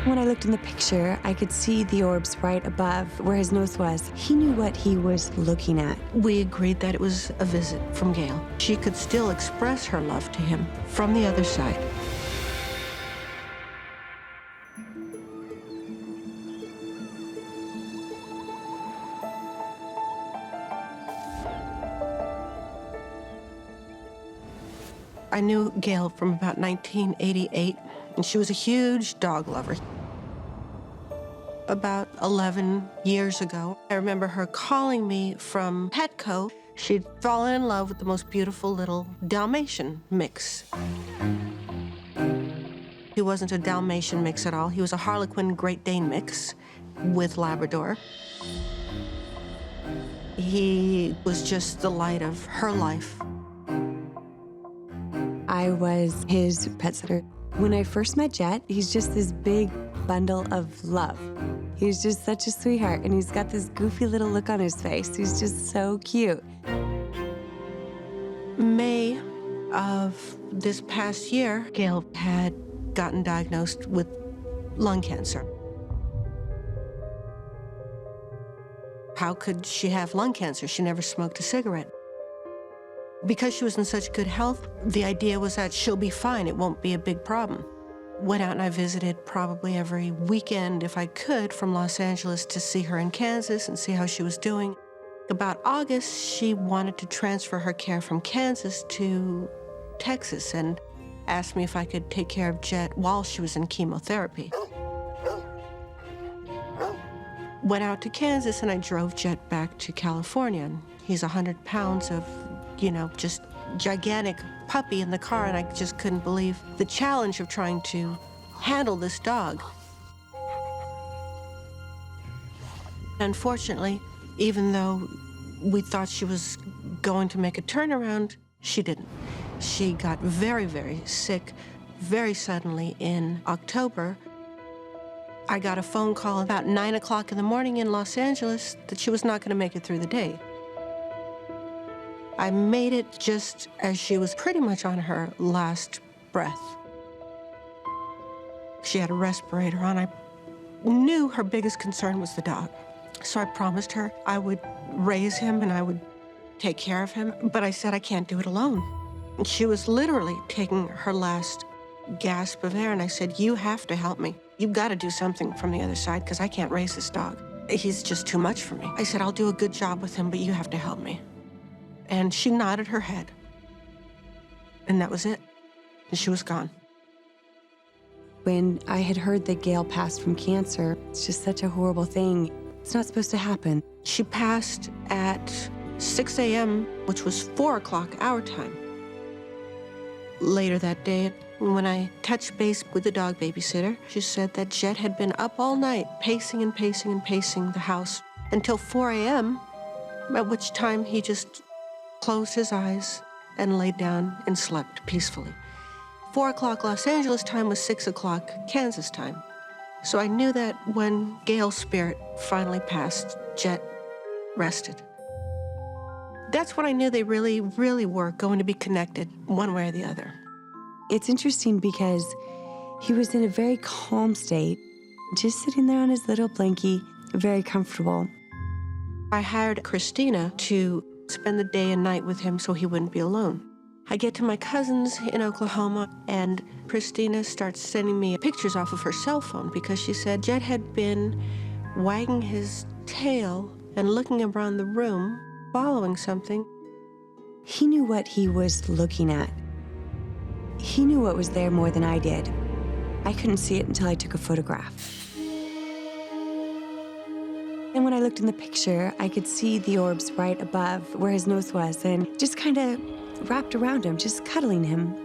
When I looked in the picture, I could see the orbs right above where his nose was. He knew what he was looking at. We agreed that it was a visit from Gail. She could still express her love to him from the other side. I knew Gail from about 1988, and she was a huge dog lover. About 11 years ago, I remember her calling me from Petco. She'd fallen in love with the most beautiful little Dalmatian mix. He wasn't a Dalmatian mix at all. He was a Harlequin Great Dane mix with Labrador. He was just the light of her life. I was his pet sitter. When I first met Jet, he's just this big bundle of love. He's just such a sweetheart, and he's got this goofy little look on his face. He's just so cute. May of this past year, Gail had gotten diagnosed with lung cancer. How could she have lung cancer? She never smoked a cigarette. Because she was in such good health, the idea was that she'll be fine. It won't be a big problem. Went out and I visited probably every weekend, if I could, from Los Angeles to see her in Kansas and see how she was doing. About August, she wanted to transfer her care from Kansas to Texas and asked me if I could take care of Jet while she was in chemotherapy. Went out to Kansas and I drove Jet back to California. He's 100 pounds of, just gigantic puppy in the car, and I just couldn't believe the challenge of trying to handle this dog. Unfortunately, even though we thought she was going to make a turnaround, she didn't. She got very, very sick very suddenly in October. I got a phone call about 9 o'clock in the morning in Los Angeles that she was not going to make it through the day. I made it just as she was pretty much on her last breath. She had a respirator on. I knew her biggest concern was the dog. So I promised her I would raise him and I would take care of him, but I said I can't do it alone. And she was literally taking her last gasp of air, and I said, you have to help me. You've got to do something from the other side because I can't raise this dog. He's just too much for me. I said, I'll do a good job with him, but you have to help me. And she nodded her head. And that was it. And she was gone. When I had heard that Gail passed from cancer, it's just such a horrible thing. It's not supposed to happen. She passed at 6 a.m., which was 4 o'clock our time. Later that day, when I touched base with the dog babysitter, she said that Jet had been up all night, pacing and pacing and pacing the house until 4 a.m., at which time he just closed his eyes and laid down and slept peacefully. 4 o'clock Los Angeles time was 6 o'clock Kansas time. So I knew that when Gail's spirit finally passed, Jet rested. That's when I knew they really, really were going to be connected one way or the other. It's interesting because he was in a very calm state, just sitting there on his little blankie, very comfortable. I hired Christina to spend the day and night with him so he wouldn't be alone. I get to my cousin's in Oklahoma, and Christina starts sending me pictures off of her cell phone because she said Jet had been wagging his tail and looking around the room, following something. He knew what he was looking at. He knew what was there more than I did. I couldn't see it until I took a photograph. And when I looked in the picture, I could see the orbs right above where his nose was and just kind of wrapped around him, just cuddling him.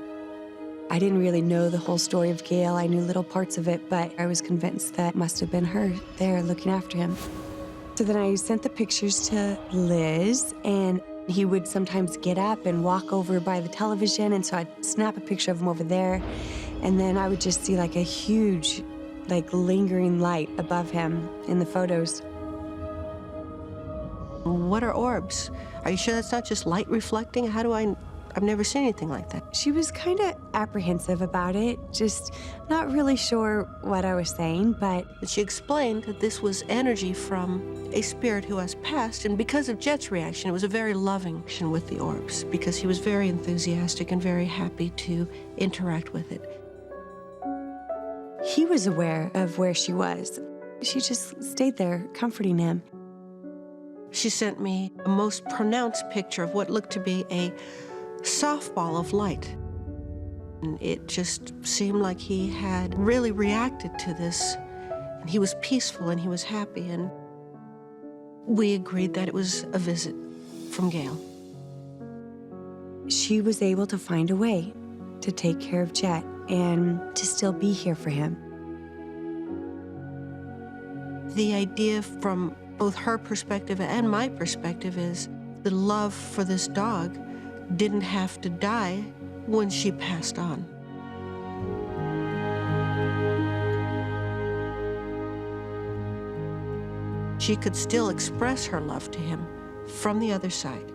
I didn't really know the whole story of Gail. I knew little parts of it, but I was convinced that must have been her there looking after him. So then I sent the pictures to Liz, and he would sometimes get up and walk over by the television, and so I'd snap a picture of him over there, and then I would just see like a huge, lingering light above him in the photos. What are orbs? Are you sure that's not just light reflecting? How do I I've never seen anything like that. She was kind of apprehensive about it, just not really sure what I was saying, but She explained that this was energy from a spirit who has passed, and because of Jet's reaction, it was a very loving action with the orbs, because he was very enthusiastic and very happy to interact with it. he was aware of where she was. She just stayed there, comforting him. She sent me a most pronounced picture of what looked to be a softball of light. And it just seemed like he had really reacted to this. And he was peaceful and he was happy, and we agreed that it was a visit from Gail. She was able to find a way to take care of Jet and to still be here for him. The idea from both her perspective and my perspective is the love for this dog didn't have to die when she passed on. She could still express her love to him from the other side.